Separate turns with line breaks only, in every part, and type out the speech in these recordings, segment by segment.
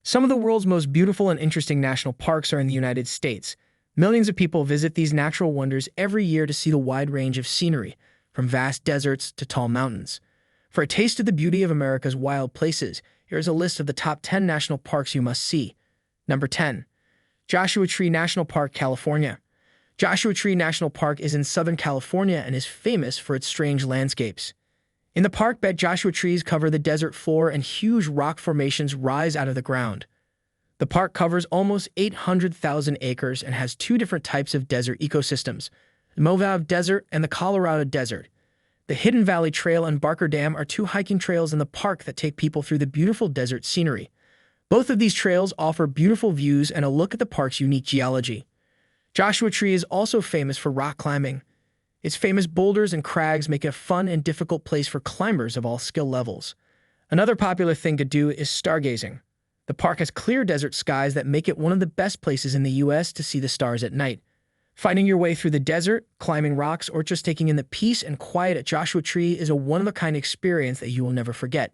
Some of the world's most beautiful and interesting national parks are in the United States. Millions of people visit these natural wonders every year to see the wide range of scenery, from vast deserts to tall mountains. For a taste of the beauty of America's wild places, here's a list of the top 10 national parks you must see. Number 10. Joshua Tree National Park, California. Joshua Tree National Park is in Southern California and is famous for its strange landscapes. In the park bed, Joshua trees cover the desert floor and huge rock formations rise out of the ground. The park covers almost 800,000 acres and has two different types of desert ecosystems, the Mojave Desert and the Colorado Desert. The Hidden Valley Trail and Barker Dam are two hiking trails in the park that take people through the beautiful desert scenery. Both of these trails offer beautiful views and a look at the park's unique geology. Joshua Tree is also famous for rock climbing. Its famous boulders and crags make it a fun and difficult place for climbers of all skill levels. Another popular thing to do is stargazing. The park has clear desert skies that make it one of the best places in the U.S. to see the stars at night. Finding your way through the desert, climbing rocks, or just taking in the peace and quiet at Joshua Tree is a one-of-a-kind experience that you will never forget.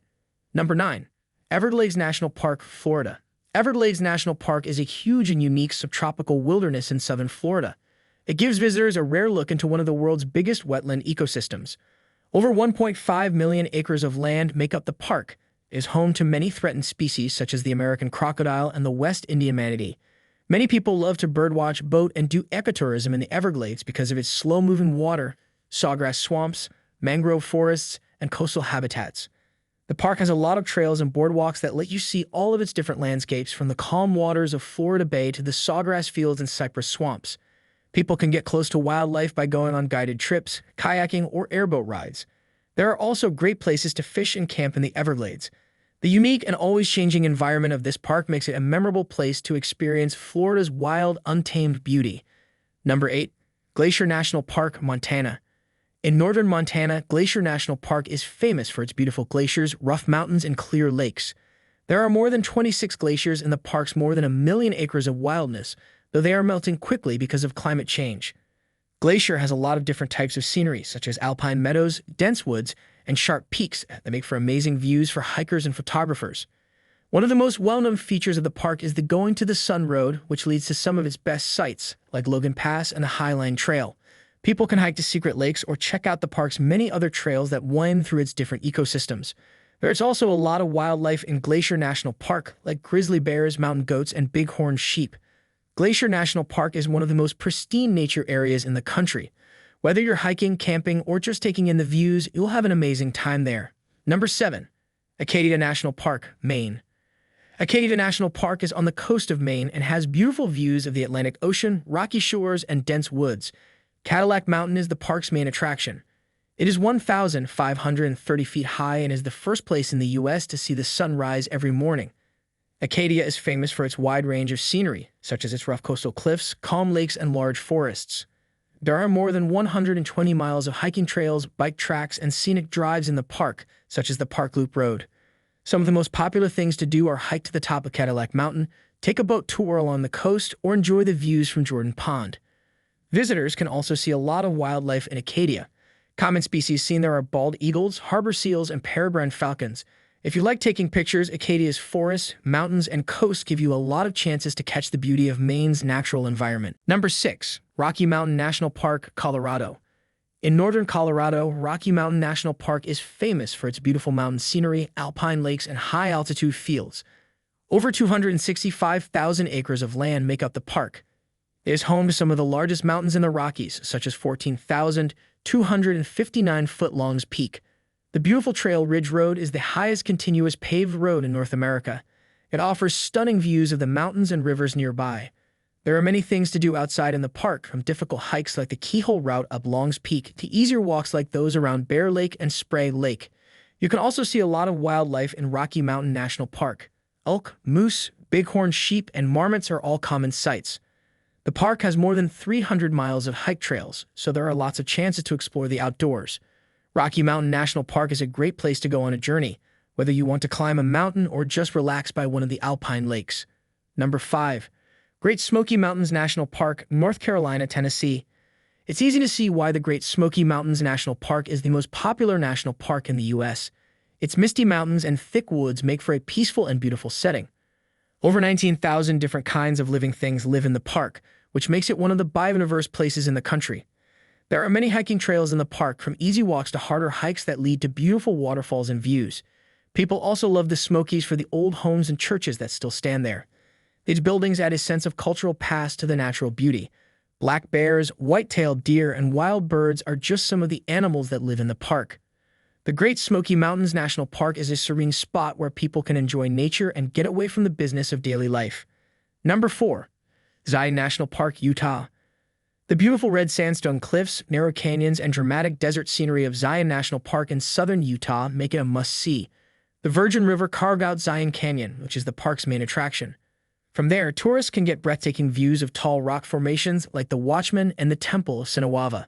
Number 9. Everglades National Park, Florida. Everglades National Park is a huge and unique subtropical wilderness in southern Florida. It gives visitors a rare look into one of the world's biggest wetland ecosystems. Over 1.5 million acres of land make up the park. It is home to many threatened species such as the American crocodile and the West Indian manatee. Many people love to birdwatch, boat, and do ecotourism in the Everglades because of its slow-moving water, sawgrass swamps, mangrove forests, and coastal habitats. The park has a lot of trails and boardwalks that let you see all of its different landscapes, from the calm waters of Florida Bay to the sawgrass fields and cypress swamps. People can get close to wildlife by going on guided trips, kayaking, or airboat rides. There are also great places to fish and camp in the Everglades. The unique and always changing environment of this park makes it a memorable place to experience Florida's wild, untamed beauty. Number 8. Glacier National Park, Montana. In northern Montana, Glacier National Park is famous for its beautiful glaciers, rough mountains, and clear lakes. There are more than 26 glaciers in the park's more than 1 million acres of wildness, though they are melting quickly because of climate change. Glacier has a lot of different types of scenery, such as alpine meadows, dense woods, and sharp peaks that make for amazing views for hikers and photographers. One of the most well-known features of the park is the Going to the Sun Road, which leads to some of its best sights, like Logan Pass and the Highline Trail. People can hike to secret lakes or check out the park's many other trails that wind through its different ecosystems. There's also a lot of wildlife in Glacier National Park, like grizzly bears, mountain goats, and bighorn sheep. Glacier National Park is one of the most pristine nature areas in the country. Whether you're hiking, camping, or just taking in the views, you'll have an amazing time there. Number 7. Acadia National Park, Maine. Acadia National Park is on the coast of Maine and has beautiful views of the Atlantic Ocean, rocky shores, and dense woods. Cadillac Mountain is the park's main attraction. It is 1,530 feet high and is the first place in the U.S. to see the sun rise every morning. Acadia is famous for its wide range of scenery, such as its rough coastal cliffs, calm lakes, and large forests. There are more than 120 miles of hiking trails, bike tracks, and scenic drives in the park, such as the Park Loop Road. Some of the most popular things to do are hike to the top of Cadillac Mountain, take a boat tour along the coast, or enjoy the views from Jordan Pond. Visitors can also see a lot of wildlife in Acadia. Common species seen there are bald eagles, harbor seals, and peregrine falcons. If you like taking pictures, Acadia's forests, mountains, and coasts give you a lot of chances to catch the beauty of Maine's natural environment. Number 6. Rocky Mountain National Park, Colorado. In northern Colorado, Rocky Mountain National Park is famous for its beautiful mountain scenery, alpine lakes, and high-altitude fields. Over 265,000 acres of land make up the park. It is home to some of the largest mountains in the Rockies, such as 14,259-foot Longs Peak. The beautiful Trail Ridge Road is the highest continuous paved road in North America. It offers stunning views of the mountains and rivers nearby. There are many things to do outside in the park, from difficult hikes like the Keyhole Route up Longs Peak to easier walks like those around Bear Lake and Spray Lake. You can also see a lot of wildlife in Rocky Mountain National Park. Elk, moose, bighorn sheep, and marmots are all common sights. The park has more than 300 miles of hike trails, so there are lots of chances to explore the outdoors. Rocky Mountain National Park is a great place to go on a journey, whether you want to climb a mountain or just relax by one of the alpine lakes. Number 5. Great Smoky Mountains National Park, North Carolina, Tennessee. It's easy to see why the Great Smoky Mountains National Park is the most popular national park in the U.S. Its misty mountains and thick woods make for a peaceful and beautiful setting. Over 19,000 different kinds of living things live in the park, which makes it one of the biodiverse places in the country. There are many hiking trails in the park, from easy walks to harder hikes that lead to beautiful waterfalls and views. People also love the Smokies for the old homes and churches that still stand there. These buildings add a sense of cultural past to the natural beauty. Black bears, white-tailed deer, and wild birds are just some of the animals that live in the park. The Great Smoky Mountains National Park is a serene spot where people can enjoy nature and get away from the business of daily life. Number 4. Zion National Park, Utah. The beautiful red sandstone cliffs, narrow canyons, and dramatic desert scenery of Zion National Park in southern Utah make it a must-see. The Virgin River carves out Zion Canyon, which is the park's main attraction. From there, tourists can get breathtaking views of tall rock formations like the Watchman and the Temple of Sinawava.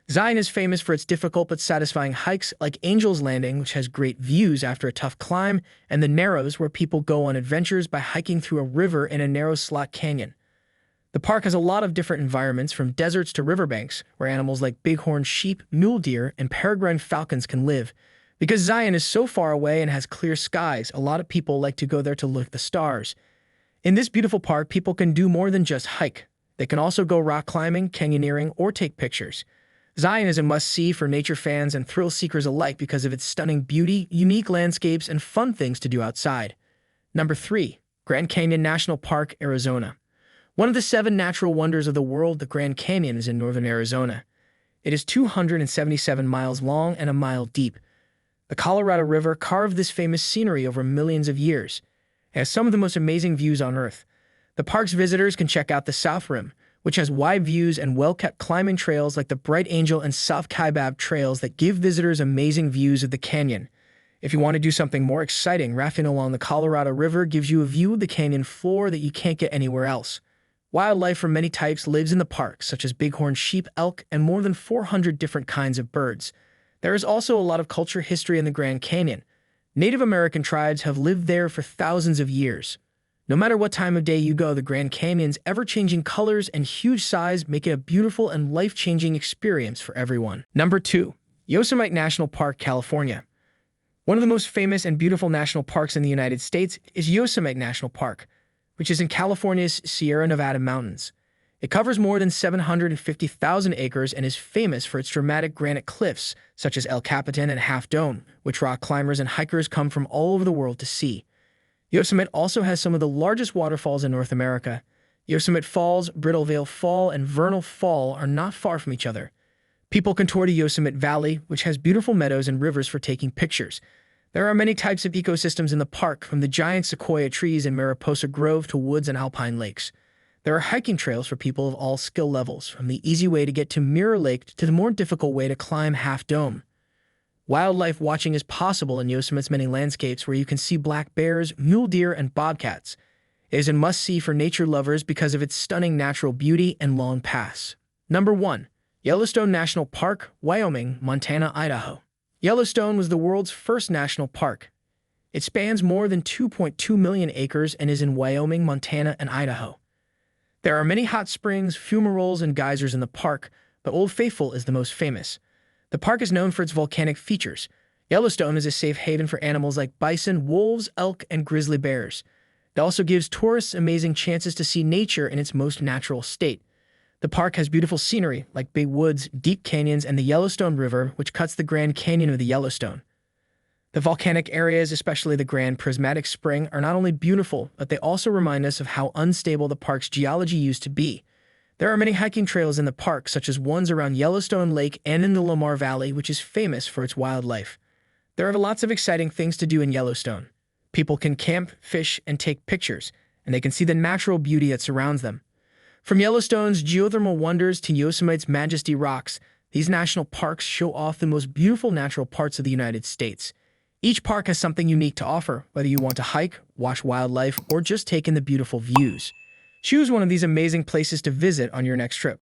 Zion is famous for its difficult but satisfying hikes like Angel's Landing, which has great views after a tough climb, and the Narrows, where people go on adventures by hiking through a river in a narrow slot canyon. The park has a lot of different environments, from deserts to riverbanks, where animals like bighorn sheep, mule deer, and peregrine falcons can live. Because Zion is so far away and has clear skies, a lot of people like to go there to look at the stars. In this beautiful park, people can do more than just hike. They can also go rock climbing, canyoneering, or take pictures. Zion is a must-see for nature fans and thrill seekers alike because of its stunning beauty, unique landscapes, and fun things to do outside. Number 3. Grand Canyon National Park, Arizona. One of the 7 natural wonders of the world, the Grand Canyon is in northern Arizona. It is 277 miles long and a mile deep. The Colorado River carved this famous scenery over millions of years. It has some of the most amazing views on Earth. The park's visitors can check out the South Rim, which has wide views and well-kept climbing trails like the Bright Angel and South Kaibab trails that give visitors amazing views of the canyon. If you want to do something more exciting, rafting along the Colorado River gives you a view of the canyon floor that you can't get anywhere else. Wildlife from many types lives in the park, such as bighorn sheep, elk, and more than 400 different kinds of birds. There is also a lot of culture history in the Grand Canyon. Native American tribes have lived there for thousands of years. No matter what time of day you go, the Grand Canyon's ever-changing colors and huge size make it a beautiful and life-changing experience for everyone. Number 2. Yosemite National Park, California. One of the most famous and beautiful national parks in the United States is Yosemite National Park, which is in California's Sierra Nevada mountains. It covers more than 750,000 acres and is famous for its dramatic granite cliffs, such as El Capitan and Half Dome, which rock climbers and hikers come from all over the world to see. Yosemite also has some of the largest waterfalls in North America. Yosemite Falls, Brittle Veil Fall, and Vernal Fall are not far from each other. People can tour the Yosemite Valley, which has beautiful meadows and rivers for taking pictures. There are many types of ecosystems in the park, from the giant sequoia trees in Mariposa Grove to woods and alpine lakes. There are hiking trails for people of all skill levels, from the easy way to get to Mirror Lake to the more difficult way to climb Half Dome. Wildlife watching is possible in Yosemite's many landscapes, where you can see black bears, mule deer, and bobcats. It is a must-see for nature lovers because of its stunning natural beauty and long paths. Number 1. Yellowstone National Park, Wyoming, Montana, Idaho. Yellowstone was the world's first national park. It spans more than 2.2 million acres and is in Wyoming, Montana, and Idaho. There are many hot springs, fumaroles, and geysers in the park, but Old Faithful is the most famous. The park is known for its volcanic features. Yellowstone is a safe haven for animals like bison, wolves, elk, and grizzly bears. It also gives tourists amazing chances to see nature in its most natural state. The park has beautiful scenery, like big woods, deep canyons, and the Yellowstone River, which cuts the Grand Canyon of the Yellowstone. The volcanic areas, especially the Grand Prismatic Spring, are not only beautiful, but they also remind us of how unstable the park's geology used to be. There are many hiking trails in the park, such as ones around Yellowstone Lake and in the Lamar Valley, which is famous for its wildlife. There are lots of exciting things to do in Yellowstone. People can camp, fish, and take pictures, and they can see the natural beauty that surrounds them. From Yellowstone's geothermal wonders to Yosemite's majesty rocks, these national parks show off the most beautiful natural parts of the United States. Each park has something unique to offer, whether you want to hike, watch wildlife, or just take in the beautiful views. Choose one of these amazing places to visit on your next trip.